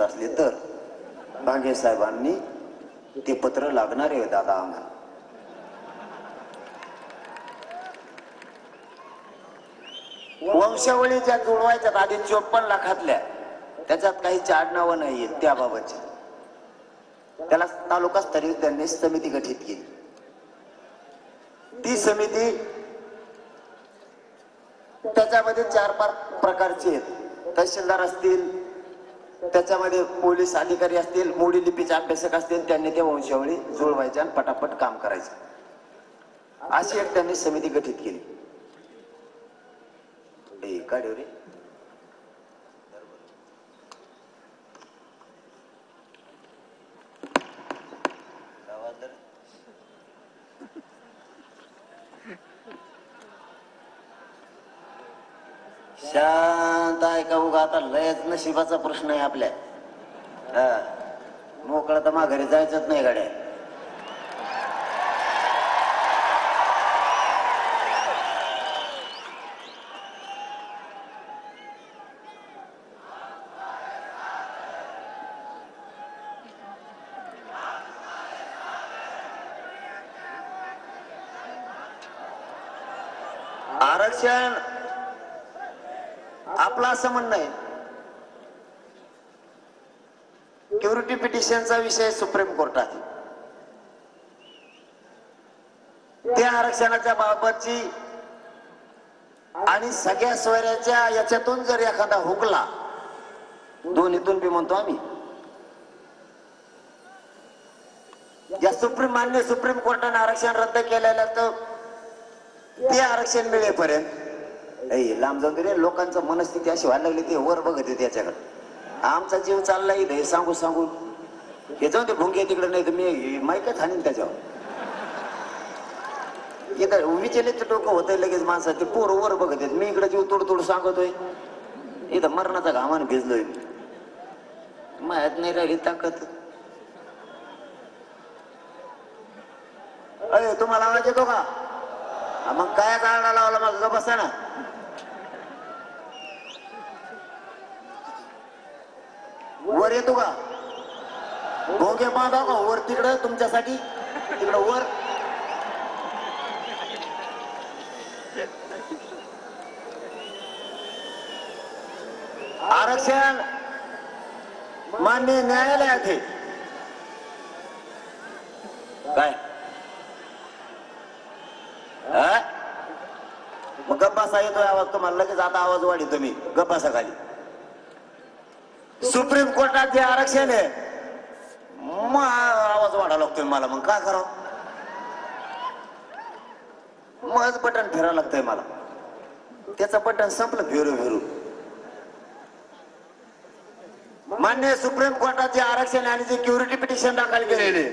करत असले तर भांगे साहेबांनी ते पत्र लागणार आहे दादा आम्हाला. वंशावळी ज्या जुळवायच्यात आधी 54 लाखातल्या त्याच्यात काही आडनावं नाहीये त्याबाबतची. त्याला तालुका स्तरीय त्यांनी समिती गठीत केली. ती समिती त्याच्यामध्ये 4-5 प्रकारचे आहेत. तहसीलदार असतील, त्याच्यामध्ये पोलीस अधिकारी असतील, मोडी लिपीचे अभ्यासक असतील. त्यांनी त्या वंशावळी जुळवायच्या आणि पटापट काम करायचं अशी एक त्यांनी समिती गठीत केली. काढव रे शांत आहे का उगा. आता लयच नशिबाचा प्रश्न आहे आपल्या. मोकळं तर माघारी जायचंच नाही गाड्या. आरक्षण आपलं असं म्हणणं आहे. क्युरिटी पिटिशनचा विषय सुप्रीम कोर्टात. त्या आरक्षणाच्या बाबतची आणि सगळ्या सोयऱ्याच्या याच्यातून जर एखादा हुकला, दोन्हीतून बी म्हणतो आम्ही, या मान्य सुप्रीम कोर्टाने आरक्षण रद्द केलेलं तर ते आरक्षण मिळेपर्यंत लांब जाऊन रे. लोकांचं मनस्थिती अशी व्हायला लागली, ते वर बघत आहे त्याच्याकडे. आमचा जीव चालला इथे सांगू सांगू. हे जाऊन ते भुंगे तिकडे, नाही तर मी माईकच हाणीन त्याच्यावर. इथं विचलित डोकं होतंय लगेच माणसं. ते पोर वर बघत आहेत, मी इकडे जीव तोड सांगतोय. इथं मरणाचा घामान भिजलोय. मायात नाही राहिली ताकद. अरे तुम्हाला आवाज येतो का? मग काय गाळा लावला मग बसा ना. वर येतो का? भोंगे बांधा का वर तिकडं तुमच्यासाठी? तिकडं वर आरक्षण मान्य न्यायालयात आहे. काय मग गप्पासा येतोय आवाज तुम्हाला लगेच. आता आवाज वाढी तुम्ही गप्पासा खाली. सुप्रीम कोर्टात जे आरक्षण आहे मग आवाज वाढा लागतोय मला. मग काय करावं? मग बटन फिरावं लागतंय मला. त्याचं बटन संपलं फिरू फिरू. मान्य सुप्रीम कोर्टात जे आरक्षण आणि जे क्युरिटी पिटिशन दाखल केलेले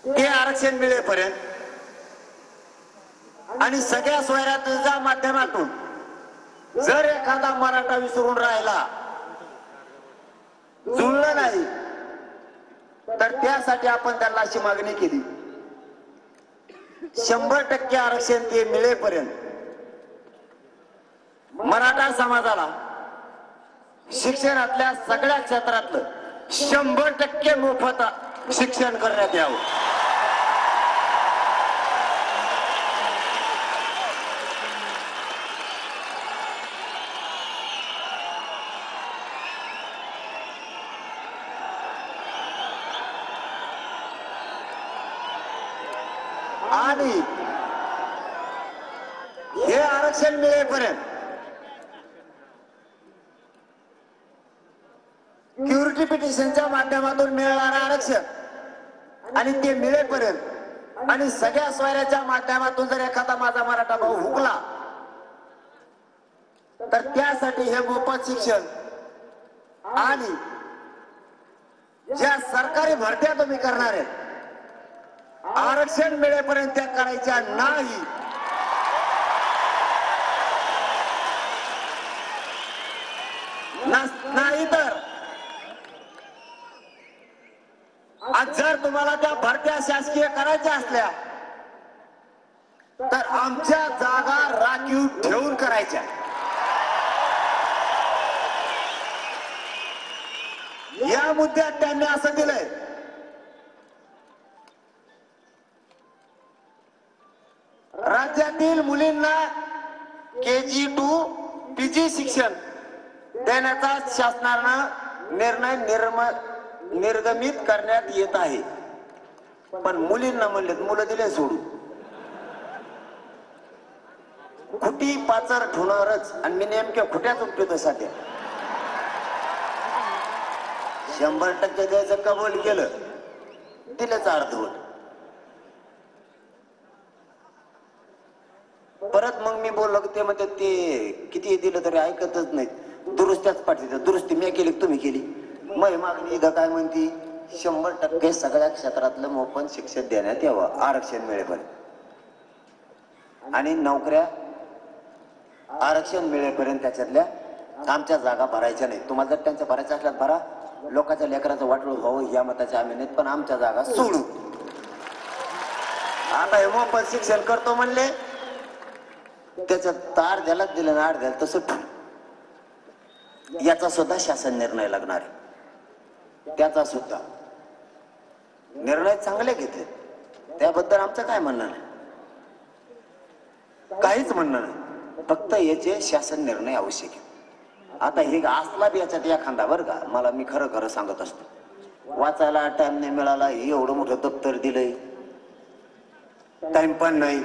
ते आरक्षण मिळेपर्यंत आणि सगळ्या सोयऱ्याच्या माध्यमातून जर एखादा मराठा विसरून राहिला, जुळलं नाही, तर त्यासाठी आपण त्यांना अशी मागणी केली, 100% आरक्षण ते मिळेपर्यंत मराठा समाजाला शिक्षणातल्या सगळ्या क्षेत्रातलं 100% मोफत शिक्षण करण्यात यावं. आणि हे आरक्षण मिळेपर्यंत क्युरिटी पिटिशनच्या माध्यमातून मिळणारं आरक्षण आणि ते मिळेपर्यंत आणि सगळ्या सोयऱ्याच्या माध्यमातून जर एखादा माझा मराठा भाऊ हुकला तर त्यासाठी हे मोफत शिक्षण आणि ज्या सरकारी भरत्या तुम्ही करणार आहेत आरक्षण मिळेपर्यंत त्या करायच्या नाही. नाही तर आज जर तुम्हाला त्या भरत्या शासकीय करायच्या असल्या तर आमच्या जागा राखीव ठेवून करायच्या. या मुद्द्यात त्यांनी असं दिलंय, राज्यातील मुलींना KG to PG शिक्षण देण्याचा शासनानं निर्णय निर्गमित करण्यात येत आहे. पण मुलींना म्हणलेत, मुलं दिले सोडून. खुटी पाचर ठेवणारच, आणि मी नेमक्या खुट्याच उपटतो सध्या. 100% द्यायचं कबूल केलं, दिलंच अर्धवट. परत मग मी बोललो की ते म्हणतात ते किती दिलं तरी ऐकतच नाही, दुरुस्त्याच पाठवतात. दुरुस्ती मी केली तुम्ही केली. मग मागणी इथं काय म्हणती, 100% सगळ्या क्षेत्रातलं मोफत शिक्षण देण्यात यावं आरक्षण मिळेपर्यंत, आणि नोकऱ्या आरक्षण मिळेपर्यंत त्याच्यातल्या आमच्या जागा भरायच्या नाही. तुम्हाला जर त्यांच्या भरायच्या असल्यात भरा, लोकांच्या लेकराचं वाटलं व्हावं या मताच्या आम्ही नाहीत, पण आमच्या जागा सोडू. आता हे मोफत शिक्षण करतो म्हणले, त्याच्यात तार द्यायलाच दिलं ना, आड द्यायला तसं याचा सुद्धा शासन निर्णय लागणार आहे. त्याचा सुद्धा निर्णय चांगले घेतले, त्याबद्दल आमचं काय म्हणणं नाही, काहीच म्हणणं नाही. फक्त याचे शासन निर्णय आवश्यक आहे. आता हे असला बी याच्यात एखादा बरं का, मला मी खरं खरं सांगत असतो, वाचायला टाइम नाही मिळाला, एवढं मोठं दप्तर दिलंय, टाइम पण नाही,